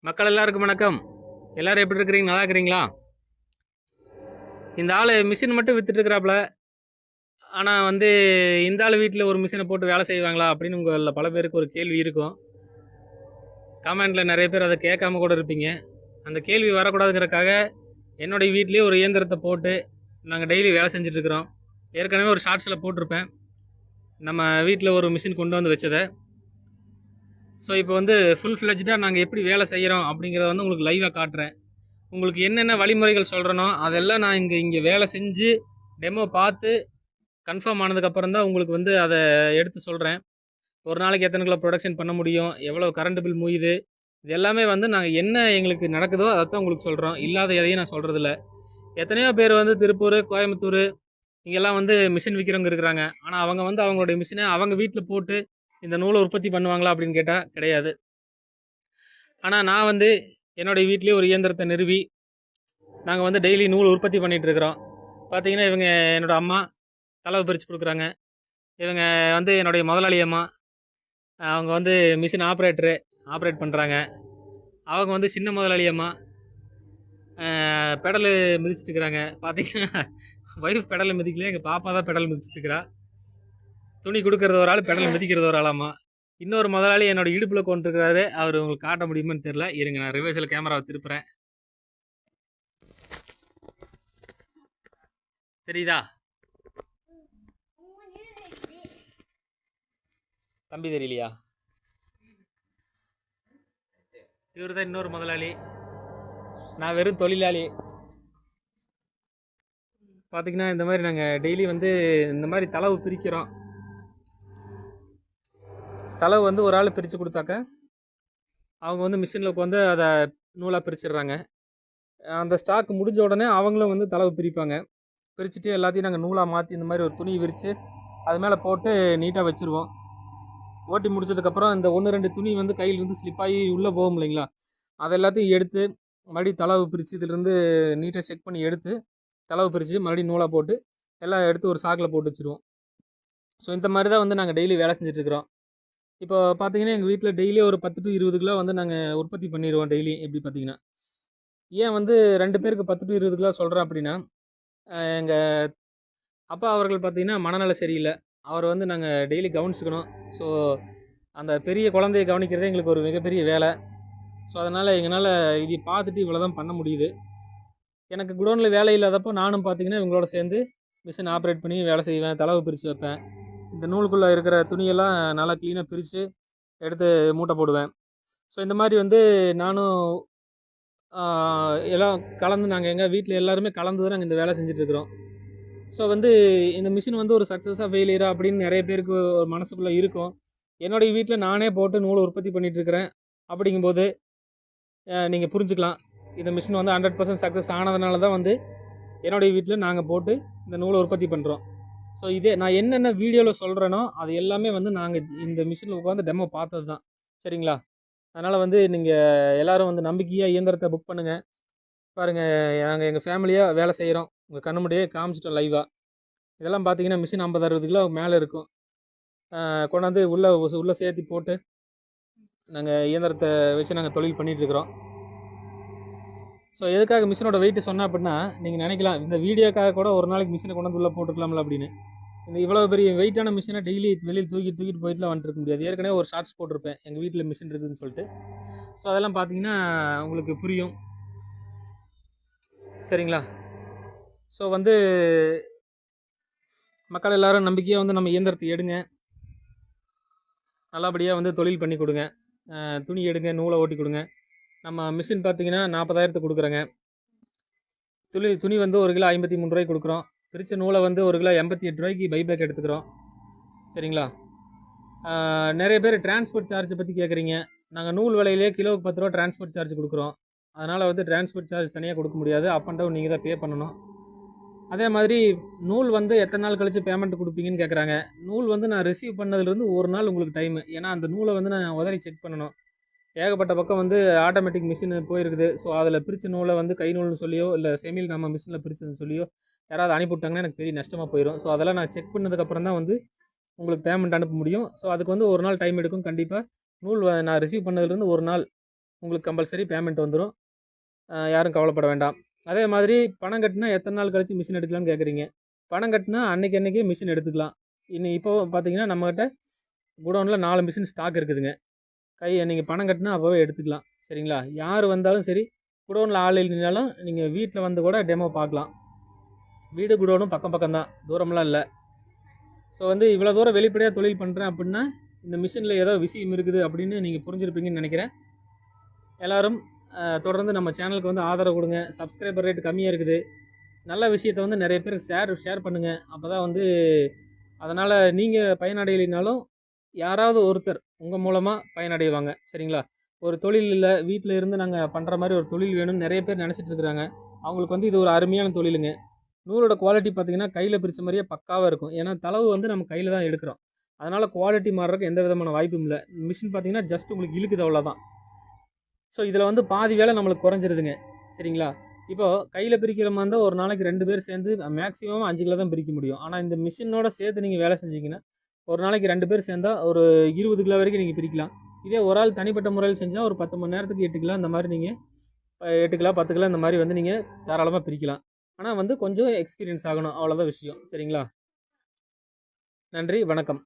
மக்கள் எல்லாருக்கும் வணக்கம். எல்லோரும் எப்படி இருக்கிறீங்க? நல்லா இருக்கிறீங்களா? இந்த ஆள் மிஷின் மட்டும் விற்றுட்டுருக்கிறாப்புல. ஆனால் வந்து இந்த ஆள் வீட்டில் ஒரு மிஷினை போட்டு வேலை செய்வாங்களா அப்படின்னு உங்களில் பல பேருக்கு ஒரு கேள்வி இருக்கும். கமெண்டில் நிறைய பேர் அதை கேட்காம கூட இருப்பீங்க. அந்த கேள்வி வரக்கூடாதுங்கிறக்காக என்னுடைய வீட்லேயே ஒரு இயந்திரத்தை போட்டு நாங்கள் டெய்லி வேலை செஞ்சிட்ருக்குறோம். ஏற்கனவே ஒரு ஷார்ட்ஸில் போட்டிருப்பேன் நம்ம வீட்டில் ஒரு மிஷின் கொண்டு வந்து வச்சதை. ஸோ இப்போ வந்து ஃபுல் ஃப்ளெஜ்டாக நாங்கள் எப்படி வேலை செய்கிறோம் அப்படிங்கிறத வந்து உங்களுக்கு லைவாக காட்டுறேன். உங்களுக்கு என்னென்ன வழிமுறைகள் சொல்கிறனோ அதெல்லாம் நான் இங்கே வேலை செஞ்சு டெமோ பார்த்து கன்ஃபார்ம் ஆனதுக்கப்புறம் தான் உங்களுக்கு வந்து அதை எடுத்து சொல்கிறேன். ஒரு நாளைக்கு எத்தனை கிலோ ப்ரொடக்ஷன் பண்ண முடியும், எவ்வளோ கரண்ட் பில் மூயுது, இது எல்லாமே வந்து நாங்கள் என்ன எங்களுக்கு நடக்குதோ அதை தான் உங்களுக்கு சொல்கிறோம். இல்லாத எதையும் நான் சொல்கிறதில்ல. எத்தனையோ பேர் வந்து திருப்பூர், கோயம்புத்தூர் இங்கெல்லாம் வந்து மிஷின் விற்கிறவங்க இருக்கிறாங்க. ஆனால் அவங்க வந்து அவங்களுடைய மிஷினை அவங்க வீட்டில் போட்டு இந்த நூலை உற்பத்தி பண்ணுவாங்களா அப்படின்னு கேட்டால் கிடையாது. ஆனால் நான் வந்து என்னுடைய வீட்லேயே ஒரு இயந்திரத்தை நிறுவி நாங்கள் வந்து டெய்லி நூல் உற்பத்தி பண்ணிகிட்ருக்குறோம். பார்த்தீங்கன்னா இவங்க என்னோடய அம்மா தளவு பிரித்து கொடுக்குறாங்க. இவங்க வந்து என்னுடைய முதலாளி அம்மா. அவங்க வந்து மிஷின் ஆப்ரேட் பண்ணுறாங்க. அவங்க வந்து சின்ன முதலாளி அம்மா பெடலு மிதிச்சிட்ருக்குறாங்க. பார்த்தீங்கன்னா ஒய்ஃப் பெடலை மிதிக்கலையே, எங்கள் பாப்பா தான் பெடல் மிதிச்சிட்ருக்கிறா. துணி கொடுக்குறது ஒரு ஆள், பெடல் மிதிக்கிறது ஒரு ஆளாம்மா. இன்னொரு முதலாளி என்னோடய இடுப்பில் கொண்டுருக்கிறாரு. அவர் உங்களுக்கு காட்ட முடியுமான்னு தெரில. இருங்க, நான் ரிவர்ஸில் கேமராவை திருப்புறேன். தெரியுதா தம்பி? தெரியலையா? இவர் தான் இன்னொரு முதலாளி. நான் வெறும் தொழிலாளி. பார்த்திங்கன்னா இந்த மாதிரி நாங்கள் டெய்லி வந்து இந்த மாதிரி தளவு பிரிக்கிறோம். தளவு வந்து ஒரு ஆள் பிரித்து கொடுத்தாக்க அவங்க வந்து மிஷினில் உட்காந்து அதை நூலாக பிரிச்சிடுறாங்க. அந்த ஸ்டாக் முடிஞ்ச உடனே அவங்களும் வந்து தளவு பிரிப்பாங்க. பிரிச்சுட்டு எல்லாத்தையும் நாங்கள் நூலாக மாற்றி இந்த மாதிரி ஒரு துணி விரித்து அது மேலே போட்டு நீட்டாக வச்சுருவோம். ஓட்டி முடிச்சதுக்கப்புறம் இந்த 1-2 துணி வந்து கையிலேருந்து ஸ்லிப்பாகி உள்ளே போகும் இல்லைங்களா, அதை எல்லாத்தையும் எடுத்து மறுபடியும் தளவு பிரித்து இதிலேருந்து நீட்டாக செக் பண்ணி எடுத்து தளவு பிரித்து மறுபடியும் நூலாக போட்டு எல்லாம் எடுத்து ஒரு சாக்கில் போட்டு வச்சுருவோம். ஸோ இந்த மாதிரி தான் வந்து நாங்கள் டெய்லி வேலை செஞ்சுட்ருக்குறோம். இப்போ பார்த்தீங்கன்னா எங்கள் வீட்டில் டெய்லி ஒரு 10 to 20 கிலோ வந்து நாங்கள் உற்பத்தி பண்ணிடுவோம் டெய்லி. எப்படி பார்த்தீங்கன்னா, ஏன் வந்து 2 பேருக்கு 10 to 20 கிலோ சொல்கிறேன் அப்படின்னா, எங்கள் அப்பா அவர்கள் பார்த்தீங்கன்னா மனநல சரியில்லை. அவரை வந்து நாங்கள் டெய்லி கவனிச்சுக்கணும். ஸோ அந்த பெரிய குழந்தைய கவனிக்கிறதே எங்களுக்கு ஒரு மிகப்பெரிய வேலை. ஸோ அதனால் எங்களால் இதை பார்த்துட்டு இவ்வளோ தான் பண்ண முடியுது. எனக்கு குடோனில் வேலை இல்லாதப்போ நானும் பார்த்தீங்கன்னா இவங்களோட சேர்ந்து மிஷின் ஆப்ரேட் பண்ணி வேலை செய்வேன், தளவு பிரித்து வைப்பேன். இந்த நூலுக்குள்ளே இருக்கிற துணியெல்லாம் நல்லா க்ளீனாக பிரித்து எடுத்து மூட்டை போடுவேன். ஸோ இந்த மாதிரி வந்து நானும் எல்லாம் கலந்து நாங்கள் எங்கள் வீட்டில் எல்லாருமே கலந்து தான் நாங்கள் இந்த வேலை செஞ்சுட்ருக்குறோம். ஸோ வந்து இந்த மிஷின் வந்து ஒரு சக்ஸஸாக ஃபெயிலியரா அப்படின்னு நிறைய பேருக்கு ஒரு மனசுக்குள்ளே இருக்கும். என்னுடைய வீட்டில் நானே போட்டு நூலை உற்பத்தி பண்ணிகிட்ருக்கிறேன். அப்படிங்கும்போது நீங்கள் புரிஞ்சுக்கலாம், இந்த மிஷின் வந்து 100% சக்ஸஸ் ஆனதுனால தான் வந்து என்னுடைய வீட்டில் நாங்கள் போட்டு இந்த நூலை உற்பத்தி பண்ணுறோம். ஸோ இதே நான் என்னென்ன வீடியோவில் சொல்கிறேனோ அது எல்லாமே வந்து நாங்கள் இந்த மிஷினில் உட்காந்து டெமோ பார்த்தது தான். சரிங்களா? அதனால் வந்து நீங்கள் எல்லோரும் வந்து நம்பிக்கையாக இயந்திரத்தை புக் பண்ணுங்கள். பாருங்கள், நாங்கள் எங்கள் ஃபேமிலியாக வேலை செய்கிறோம். உங்கள் கண்ணு முன்னாடியே காமிச்சிட்டோம் லைவாக. இதெல்லாம் பார்த்தீங்கன்னா மிஷின் 50-60 கிலோ மேலே இருக்கும். கொண்டாந்து உள்ளே சேர்த்து போட்டு நாங்கள் இயந்திரத்தை வச்சு நாங்கள் தொழில் பண்ணிகிட்ருக்குறோம். ஸோ எதுக்காக மிஷினோட வெயிட்டு சொன்னேன் அப்படின்னா, நீங்கள் நினைக்கலாம் இந்த வீடியோக்காக கூட ஒரு நாளைக்கு மிஷினை கொண்டாந்து உள்ளே போட்டுக்கலாம்ல அப்படின்னு. இந்த இவ்வளோ பெரிய வெயிட்டான மிஷினை டெய்லி வெளியில் தூக்கிட்டு போயிட்டுலாம் வந்துட்டுருக்க முடியாது. ஏற்கனவே ஒரு ஷார்ட்ஸ் போட்டிருப்பேன் எங்கள் வீட்டில் மிஷின் இருக்குதுன்னு சொல்லிட்டு. ஸோ அதெல்லாம் பார்த்தீங்கன்னா உங்களுக்கு புரியும். சரிங்களா? ஸோ வந்து மக்கள் எல்லோரும் நம்பிக்கையாக வந்து நம்ம இயந்திரத்தை எடுங்க, நல்லபடியாக வந்து தொழில் பண்ணி கொடுங்க. துணி எடுங்க, நூலை ஓட்டி கொடுங்க. நம்ம மிஷின் பார்த்திங்கன்னா 40,000 கொடுக்குறேங்க. துணி வந்து 1 கிலோ 53 ரூபாய்க்கு கொடுக்குறோம். பிரித்த நூலை வந்து 1 கிலோ 88 ரூபாய்க்கு பைபேக் எடுத்துக்கிறோம். சரிங்களா? நிறைய பேர் டிரான்ஸ்போர்ட் சார்ஜை பற்றி கேட்குறீங்க. நாங்கள் நூல் விலையிலே கிலோவுக்கு 10 ரூபா டிரான்ஸ்போர்ட் சார்ஜ் கொடுக்குறோம். அதனால் வந்து டிரான்ஸ்போர்ட் சார்ஜ் தனியாக கொடுக்க முடியாது. அப் அண்ட் டவுன் நீங்கள் தான் பே பண்ணணும். அதே மாதிரி நூல் வந்து எத்தனை நாள் கழிச்சு பேமெண்ட் குடுப்பீங்கன்னு கேட்குறாங்க. நூல் வந்து நான் ரிசீவ் பண்ணதுலேருந்து 1 நாள் உங்களுக்கு டைமு. ஏன்னா, அந்த நூல வந்து நான் உதறி செக் பண்ணணும். ஏகப்பட்ட பக்கம் வந்து ஆட்டோமேட்டிக் மிஷின் போயிருக்குது. ஸோ, அதில பிரிச்ச நூல வந்து கை நூல்னு சொல்லியோ, இல்ல செமில் நம்ம மிஷினில பிரிச்சதுன்னு சொல்லியோ, யாராவது அனுப்பிவிட்டாங்கன்னா எனக்கு பெரிய நஷ்டமா போயிரும். ஸோ, அதெல்லாம் நான் செக் பண்ணதுக்கப்புறம் தான் வந்து உங்களுக்கு பேமெண்ட் அனுப்ப முடியும். ஸோ, அதுக்கு வந்து 1 நாள் டைம் எடுக்கும் கண்டிப்பா. நூல் நான் ரிசீவ் பண்ணதுலேருந்து 1 நாள் உங்களுக்கு கம்பல்சரி பேமெண்ட் வந்துரும். யாரும் கவலைப்பட வேண்டாம். அதே மாதிரி பணம் கட்டினா எத்தனை நாள் கழிச்சு மிஷின் எடுக்கலாம்னு கேட்குறீங்க. பணம் கட்டினா அன்னைக்கு அன்னைக்கே மிஷின் எடுத்துக்கலாம். இப்போ பார்த்தீங்கன்னா, நம்மகிட்ட குடோன்ல 4 மிஷின் ஸ்டாக் இருக்குதுங்க. நீங்க பணம் கட்டினா அப்பவே எடுத்துக்கலாம். சரிங்களா? யார் வந்தாலும் சரி, குடோன்ல ஆள் இல்லைனாலும் நீங்க வீட்ல வந்து கூட டெமோ பார்க்கலாம். வீடு குடோனும் பக்கம் பக்கம் தான். தூரம்லாம் இல்ல. ஸோ வந்து இவ்வளோ தூரம் வெளிப்படையா தொழில் பண்றேன் அப்புட்னா, இந்த மிஷின்ல ஏதோ விஷயம் இருக்குது அப்படின்னு நீங்க புரிஞ்சிருப்பீங்கன்னு நெனைக்கிறேன். எல்லாரும் தொடர்ந்து நம்ம சேனலுக்கு வந்து ஆதரவு குடுங்க. சப்ஸ்கிரைபர் ரேட் கம்மியா இருக்குது. நல்ல விஷயத்த வந்து நெறைய பேருக்கு ஷேர் பண்ணுங்க. அப்பதான் வந்து அதனால நீங்க பயனடையலைனாலும், யாராவது ஒருத்தர் உங்க மூலமா பயனடைவாங்க. சரிங்களா? ஒரு தொழில் இல்ல, வீட்ல இருந்து நாங்க பண்ற மாரி ஒரு தொழில் வேணும்னு நெறைய பேர் நெனச்சிட்டு இருக்கிறாங்க. அவங்களுக்கு வந்து இது ஒரு அருமையான தொழிலுங்க. நூலோட குவாலிட்டி பார்த்தீங்கன்னா, கையில பிரிச்ச மாரியே பக்காவா இருக்கும். ஏன்னா, தளவு வந்து நம்ம கையில தான் எடுக்கிறோம். அதனால குவாலிட்டி மாறுறதுக்கு எந்த விதமான வாய்ப்பும் இல்ல. மிஷின் பார்த்தீங்கன்னா, ஜஸ்ட் உங்களுக்கு இழுக்குது அவ்வளோதான். ஸோ, இதில வந்து பாதி வேலை நம்மளுக்கு குறைஞ்சிருதுங்க. சரிங்களா? இப்போ கையில பிரிக்கிற மாரி இருந்தா, ஒரு நாளைக்கு 2 பேர் சேர்ந்து மேக்ஸிமம் 5 கிலோ தான் பிரிக்க முடியும். ஆனா, இந்த மிஷினோட சேர்த்து நீங்க வேலை செஞ்சீங்கன்னா, ஒரு நாளைக்கு 2 பேர் சேர்ந்தா ஒரு 20 கிலோ வரைக்கும் நீங்க பிரிக்கலாம். இதே ஒரு ஆள் தனிப்பட்ட முறையில் செஞ்சா, ஒரு 10 மணி நேரத்துக்கு 8 கிலோ இந்த மாரி நீங்க 8 கிலோ, 10 கிலோ இந்த மாரி வந்து நீங்க தாராளமா பிரிக்கலாம். ஆனா வந்து கொஞ்சம் எக்ஸ்பீரியன்ஸ் ஆகணும். அவ்வளோதான் விஷயம். சரிங்களா? நன்றி, வணக்கம்.